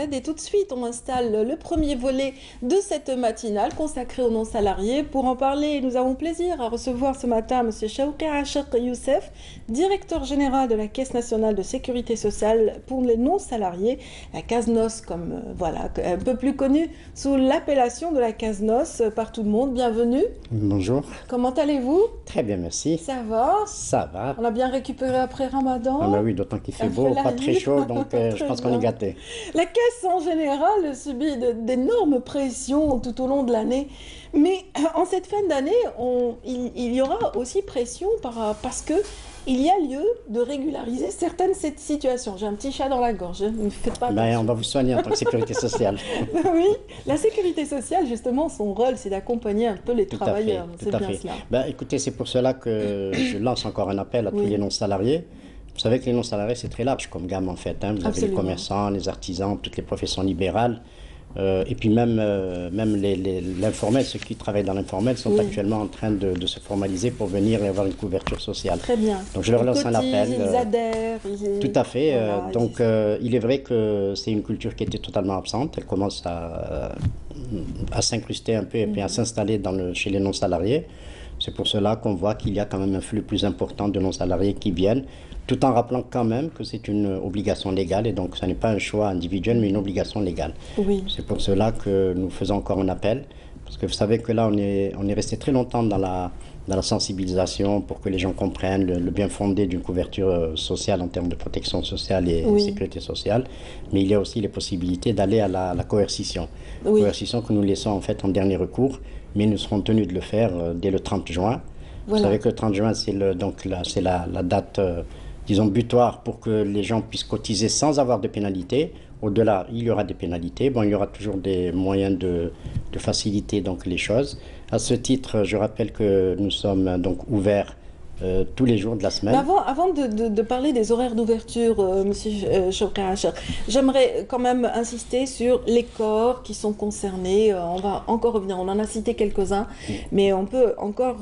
Et tout de suite, on installe le premier volet de cette matinale consacrée aux non-salariés. Pour en parler, nous avons plaisir à recevoir ce matin M. Chawki Achaq Youssef, directeur général de la Caisse nationale de sécurité sociale pour les non-salariés, la CASNOS, comme voilà, un peu plus connue sous l'appellation de la CASNOS par tout le monde. Bienvenue. Bonjour. Comment allez-vous? Très bien, merci. Ça va? Ça va. On a bien récupéré après Ramadan. Ah bah oui, d'autant qu'il fait beau, pas très chaud, donc je pense qu'on est gâté. La caisse en général subit d'énormes pressions tout au long de l'année, mais en cette fin d'année, il y aura aussi pression parce que il y a lieu de régulariser certaines situations. J'ai un petit chat dans la gorge, ne faites pas attention. On va vous soigner en tant que sécurité sociale. Oui, la sécurité sociale, justement, son rôle, c'est d'accompagner un peu les travailleurs. Tout à fait. Écoutez, c'est pour cela que je lance encore un appel à tous les non-salariés. Vous savez que les non-salariés, c'est très large comme gamme en fait. Vous avez les commerçants, les artisans, toutes les professions libérales. Et puis même l'informel, ceux qui travaillent dans l'informel sont actuellement en train de se formaliser pour venir et avoir une couverture sociale. Très bien. Donc je leur lance un appel. Ils adhèrent. Tout à fait. Voilà, il est vrai que c'est une culture qui était totalement absente. Elle commence à s'incruster un peu et puis à s'installer chez les non-salariés. C'est pour cela qu'on voit qu'il y a quand même un flux plus important de non-salariés qui viennent, tout en rappelant quand même que c'est une obligation légale et donc ce n'est pas un choix individuel mais une obligation légale. Oui. C'est pour cela que nous faisons encore un appel, parce que vous savez que là on est resté très longtemps dans la sensibilisation pour que les gens comprennent le bien fondé d'une couverture sociale en termes de protection sociale et sécurité sociale, mais il y a aussi les possibilités d'aller à la coercition. Coercition que nous laissons en fait en dernier recours, mais nous serons tenus de le faire dès le 30 juin. Voilà. Vous savez que le 30 juin, c'est la date, disons, butoir pour que les gens puissent cotiser sans avoir de pénalité. Au-delà, il y aura des pénalités. Bon, il y aura toujours des moyens de faciliter donc, les choses. À ce titre, je rappelle que nous sommes donc ouverts tous les jours de la semaine. Avant de parler des horaires d'ouverture, Monsieur Chawki Achaq, j'aimerais quand même insister sur les corps qui sont concernés. On va encore revenir, on en a cité quelques-uns, mais on peut encore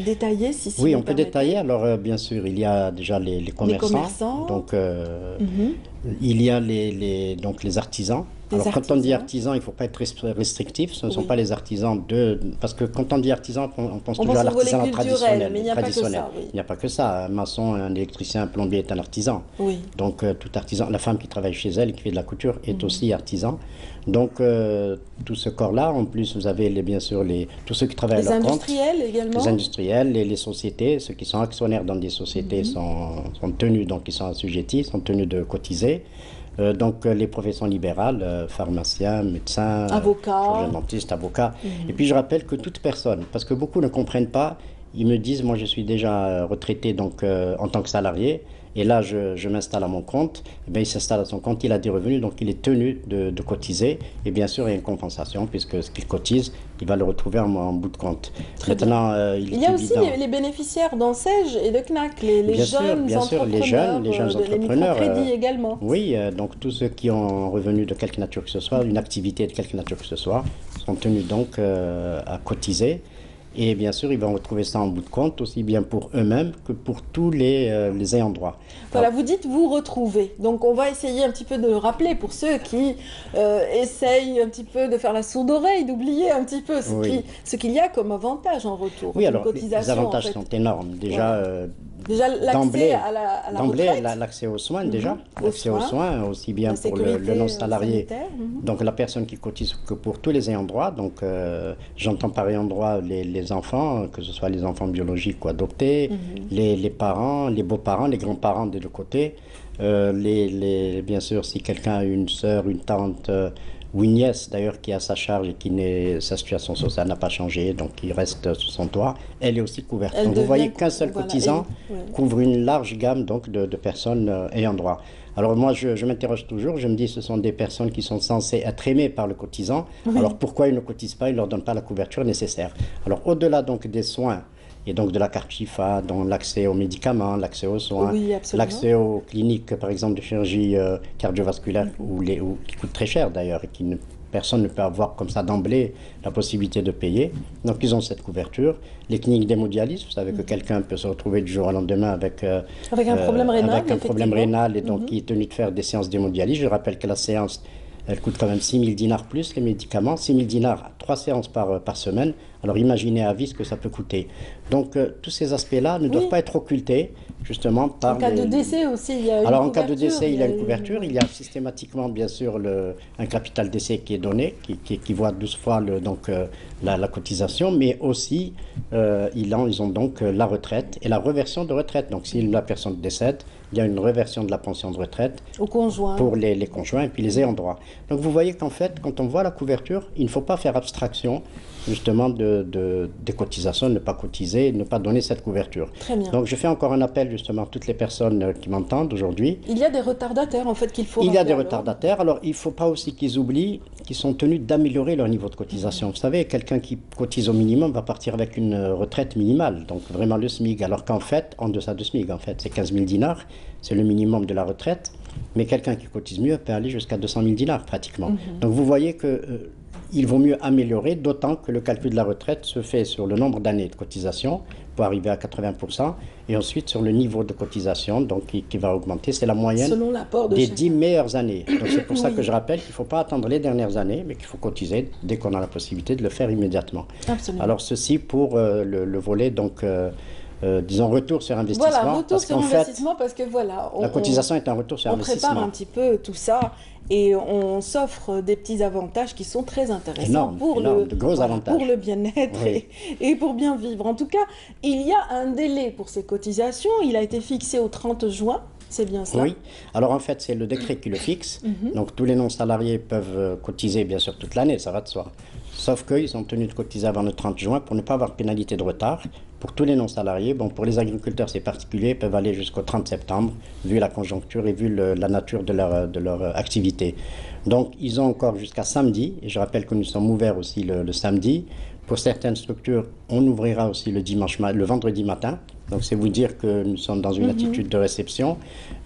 détailler si oui, on peut détailler. Alors, bien sûr, il y a déjà les commerçants. Donc, il y a les artisans. Alors, quand on dit artisan, il ne faut pas être restrictif. Ce ne sont pas les artisans parce que quand on dit artisan, on pense toujours à l'artisanat traditionnel. Mais il n'y a pas que ça. Oui. Il n'y a pas que ça. Un maçon, un électricien, un plombier est un artisan. Oui. Donc, tout artisan, la femme qui travaille chez elle, qui fait de la couture, est aussi artisan. Donc, tout ce corps-là, en plus, vous avez bien sûr tous ceux qui travaillent à leur compte. Les industriels également. Les industriels, les sociétés, ceux qui sont actionnaires dans des sociétés sont tenus, donc ils sont assujettis, sont tenus de cotiser. Donc les professions libérales, pharmaciens, médecins, avocats, dentistes, avocats. Et puis je rappelle que toute personne, parce que beaucoup ne comprennent pas, ils me disent, moi je suis déjà retraité donc, en tant que salarié, et là je m'installe à mon compte, et bien il s'installe à son compte, il a des revenus, donc il est tenu de cotiser, et bien sûr il y a une compensation, puisque ce qu'il cotise, il va le retrouver en bout de compte. Maintenant, il y a aussi les bénéficiaires d'Ansège et de CNAC, les jeunes entrepreneurs, les microcrédits également. Oui, donc tous ceux qui ont un revenu de quelque nature que ce soit, une activité de quelque nature que ce soit, sont tenus donc à cotiser. Et bien sûr, ils vont retrouver ça en bout de compte, aussi bien pour eux-mêmes que pour tous les ayants droit. Voilà, vous dites vous retrouver. Donc, on va essayer un petit peu de le rappeler pour ceux qui essayent un petit peu de faire la sourde oreille, d'oublier un petit peu ce qu'il y a comme avantage en retour. Oui, alors les avantages sont énormes. Déjà, l'accès à la retraite. L'accès aux soins, déjà. L'accès aux soins, aussi bien pour le non-salarié. Donc, la personne qui cotise que pour tous les ayants droit. Donc, j'entends par ayant droit les enfants, que ce soit les enfants biologiques ou adoptés, les parents, les beaux-parents, les grands-parents des deux côtés. Bien sûr, si quelqu'un a une sœur, une tante ou une nièce d'ailleurs qui a sa charge et sa situation sociale n'a pas changé, donc il reste sous son toit, elle est aussi couverte. Donc vous voyez qu'un seul cotisant couvre une large gamme donc, de personnes ayant droit. Alors moi je m'interroge toujours, je me dis ce sont des personnes qui sont censées être aimées par le cotisant, alors pourquoi ils ne cotisent pas, ils ne leur donnent pas la couverture nécessaire. Alors au-delà donc des soins, et donc de la carte Chifa, dont l'accès aux médicaments, l'accès aux soins, l'accès aux cliniques, par exemple, de chirurgie cardiovasculaire, qui coûtent très cher d'ailleurs, et personne ne peut avoir comme ça d'emblée la possibilité de payer. Donc ils ont cette couverture. Les cliniques d'hémodialyse, vous savez que quelqu'un peut se retrouver du jour au lendemain avec un problème rénal, et donc qui est tenu de faire des séances d'hémodialyse. Je rappelle que la séance Elle coûte quand même 6 000 dinars plus les médicaments, 6 000 dinars, 3 séances par semaine. Alors imaginez à vie ce que ça peut coûter. Donc tous ces aspects-là ne doivent pas être occultés justement par... En cas de décès aussi, il y a une couverture. Alors en cas de décès, il y a une couverture. Il y a systématiquement bien sûr un capital d'essai qui est donné, qui voit 12 fois la cotisation, mais aussi ils ont donc la retraite et la reversion de retraite. Donc si la personne décède, il y a une reversion de la pension de retraite aux conjoints, pour les conjoints et puis les ayants droit. Donc vous voyez qu'en fait, quand on voit la couverture, il ne faut pas faire abstraction justement des cotisations, ne pas cotiser, ne pas donner cette couverture. Très bien. Donc je fais encore un appel justement à toutes les personnes qui m'entendent aujourd'hui. Il y a des retardataires en fait qu'il faut Il y a des retardataires, alors il ne faut pas aussi qu'ils oublient qu'ils sont tenus d'améliorer leur niveau de cotisation. Vous savez, quelqu'un qui cotise au minimum va partir avec une retraite minimale, donc vraiment le SMIC, alors qu'en fait, en deçà de SMIC, en fait, c'est 15 000 dinars, c'est le minimum de la retraite, mais quelqu'un qui cotise mieux peut aller jusqu'à 200 000 dinars pratiquement. Donc vous voyez que il vaut mieux améliorer, d'autant que le calcul de la retraite se fait sur le nombre d'années de cotisation pour arriver à 80%, et ensuite sur le niveau de cotisation donc, qui va augmenter. C'est la moyenne des 10 meilleures années. Donc c'est pour ça que je rappelle qu'il ne faut pas attendre les dernières années, mais qu'il faut cotiser dès qu'on a la possibilité de le faire immédiatement. Absolument. Alors ceci pour le volet donc... disons retour sur investissement. Voilà, retour sur investissement parce que voilà. La cotisation est un retour sur investissement. On prépare un petit peu tout ça et on s'offre des petits avantages qui sont très intéressants de gros avantages. Pour le bien-être et pour bien vivre. En tout cas, il y a un délai pour ces cotisations. Il a été fixé au 30 juin. C'est bien ça? Oui. Alors en fait, c'est le décret qui le fixe. Donc tous les non-salariés peuvent cotiser bien sûr toute l'année, ça va de soi. Sauf qu'ils sont tenus de cotiser avant le 30 juin pour ne pas avoir pénalité de retard. Pour tous les non-salariés, bon, pour les agriculteurs c'est particulier, ils peuvent aller jusqu'au 30 septembre, vu la conjoncture et vu la nature de leur activité. Donc ils ont encore jusqu'à samedi, et je rappelle que nous sommes ouverts aussi le samedi. Pour certaines structures, on ouvrira aussi le vendredi matin. Donc c'est vous dire que nous sommes dans une attitude de réception.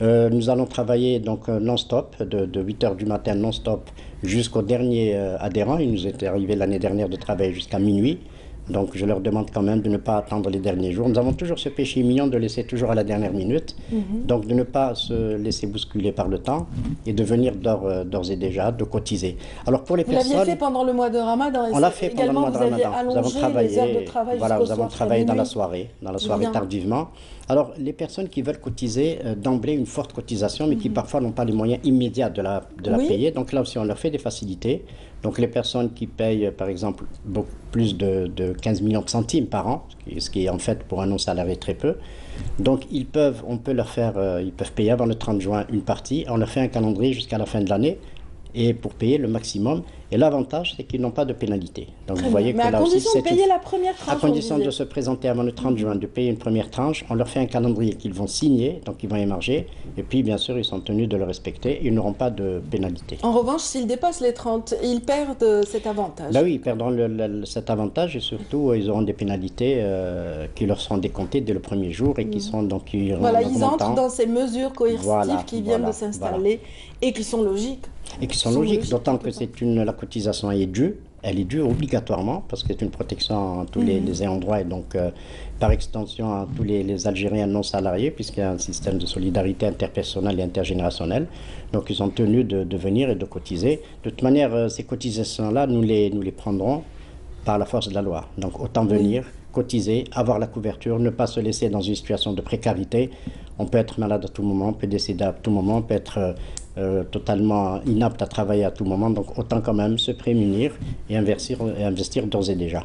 Nous allons travailler donc non-stop, de 8 h du matin non-stop jusqu'au dernier adhérent. Il nous est arrivé l'année dernière de travailler jusqu'à minuit. Donc je leur demande quand même de ne pas attendre les derniers jours. Nous avons toujours ce péché mignon de laisser toujours à la dernière minute. Donc de ne pas se laisser bousculer par le temps et de venir d'ores et déjà, de cotiser. Alors pour les personnes... Vous l'aviez fait pendant le mois de Ramadan. On l'a fait pendant le mois de Ramadan. Nous avons travaillé, les heures de travail voilà, nous avons travaillé dans la soirée tardivement. Alors les personnes qui veulent cotiser d'emblée une forte cotisation, mais qui parfois n'ont pas les moyens immédiats de la payer, donc là aussi on leur fait des facilités. Donc les personnes qui payent par exemple beaucoup plus de 15 millions de centimes par an, ce qui est en fait pour un non-salarié très peu, donc ils peuvent payer avant le 30 juin une partie, on leur fait un calendrier jusqu'à la fin de l'année, et pour payer le maximum. Et l'avantage, c'est qu'ils n'ont pas de pénalité. Donc vous voyez que là aussi, c'est à condition de payer la première tranche. À condition de se présenter avant le 30 juin, de payer une première tranche, on leur fait un calendrier qu'ils vont signer, donc ils vont émarger, et puis bien sûr, ils sont tenus de le respecter, et ils n'auront pas de pénalité. En revanche, s'ils dépassent les 30, ils perdent cet avantage. Ben oui, ils perdront cet avantage, et surtout, ils auront des pénalités qui leur seront décomptées dès le premier jour, et qui sont donc... Voilà, ils entrent dans ces mesures coercitives qui viennent de s'installer, et qui sont logiques. Et qui sont logiques, d'autant que la cotisation est due. Elle est due obligatoirement parce que c'est une protection à tous les ayants droit et donc par extension à tous les Algériens non salariés puisqu'il y a un système de solidarité interpersonnelle et intergénérationnelle. Donc ils sont tenus de venir et de cotiser. De toute manière, ces cotisations-là, nous les prendrons par la force de la loi. Donc autant venir, cotiser, avoir la couverture, ne pas se laisser dans une situation de précarité. On peut être malade à tout moment, on peut décéder à tout moment, on peut être totalement inapte à travailler à tout moment. Donc autant quand même se prémunir et investir d'ores et déjà.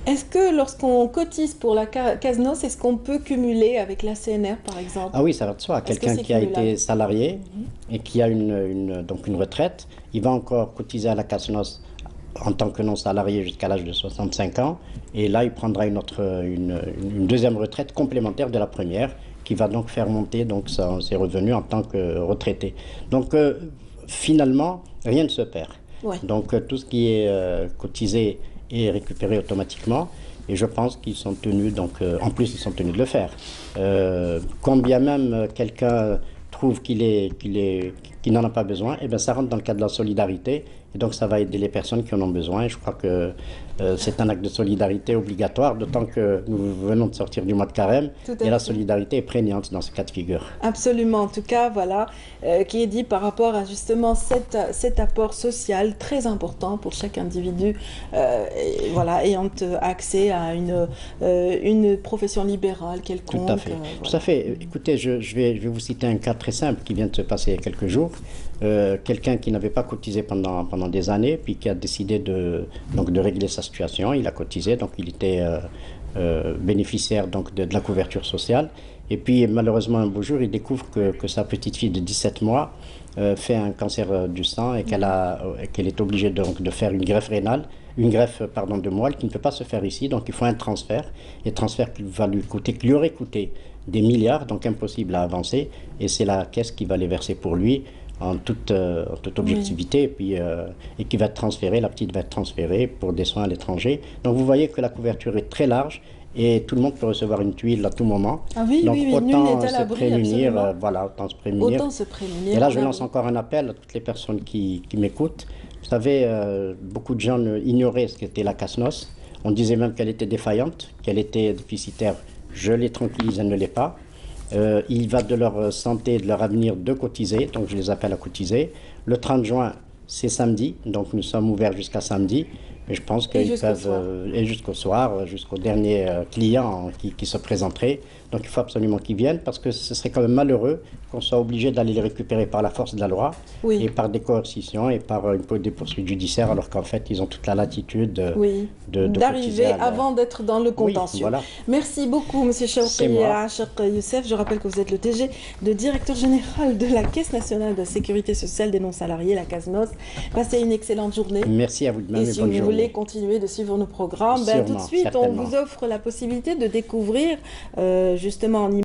Est-ce que lorsqu'on cotise pour la CASNOS, est-ce qu'on peut cumuler avec la CNR par exemple? Ah oui, ça va de soi. Quelqu'un qui a été salarié et qui a donc une retraite, il va encore cotiser à la CASNOS en tant que non-salarié jusqu'à l'âge de 65 ans. Et là, il prendra une deuxième retraite complémentaire de la première qui va donc faire monter donc, ses revenus en tant que retraité. Donc, finalement, rien ne se perd. Ouais. Donc, tout ce qui est cotisé est récupéré automatiquement. Et je pense qu'ils sont tenus, donc, en plus, ils sont tenus de le faire. Quand bien même quelqu'un trouve qu'il n'en a pas besoin, eh bien, ça rentre dans le cadre de la solidarité Et donc, ça va aider les personnes qui en ont besoin. Et je crois que c'est un acte de solidarité obligatoire, d'autant que nous venons de sortir du mois de carême. Et la solidarité est prégnante dans ce cas de figure. Absolument. En tout cas, voilà, qui est dit par rapport à justement cet apport social très important pour chaque individu, voilà, ayant accès à une profession libérale quelconque. Tout à fait. Tout à fait. Écoutez, je vais vous citer un cas très simple qui vient de se passer il y a quelques jours. Quelqu'un qui n'avait pas cotisé pendant des années, puis qui a décidé de régler sa situation. Il a cotisé, donc il était bénéficiaire donc, de la couverture sociale. Et puis malheureusement un beau jour, il découvre que sa petite fille de 17 mois fait un cancer du sang et qu'elle est obligée de faire une greffe rénale, de moelle qui ne peut pas se faire ici. Donc il faut un transfert, et transfert qui lui aurait coûté des milliards, donc impossible à avancer. Et c'est la caisse qui va les verser pour lui, en toute objectivité, et qui va être transférée, la petite va être transférée pour des soins à l'étranger. Donc vous voyez que la couverture est très large et tout le monde peut recevoir une tuile à tout moment. Ah oui, donc oui, oui, autant nul n'est à l'abri, prémunir, voilà, autant se prémunir. Autant se prémunir. Et là je lance encore un appel à toutes les personnes qui m'écoutent. Vous savez, beaucoup de gens ignoraient ce qu'était la CASNOS. On disait même qu'elle était défaillante, qu'elle était déficitaire. Je les tranquillise, elle ne l'est pas. Il va de leur santé, de leur avenir de cotiser, donc je les appelle à cotiser. Le 30 juin, c'est samedi, donc nous sommes ouverts jusqu'à samedi. Mais je pense qu'ils peuvent, et jusqu'au soir, jusqu'au dernier client qui se présenterait. Donc il faut absolument qu'ils viennent, parce que ce serait quand même malheureux qu'on soit obligé d'aller les récupérer par la force de la loi, et par des coercitions et par des poursuites judiciaires, alors qu'en fait ils ont toute la latitude d'arriver avant d'être dans le contentieux. Voilà. Merci beaucoup, M. Chawki Achaq Youssef. Je rappelle que vous êtes le DG, le directeur général de la Caisse nationale de sécurité sociale des non-salariés, la CASNOS. Passez une excellente journée. Merci à vous de même. Et si vous voulez continuer de suivre nos programmes, tout de suite, on vous offre la possibilité de découvrir justement en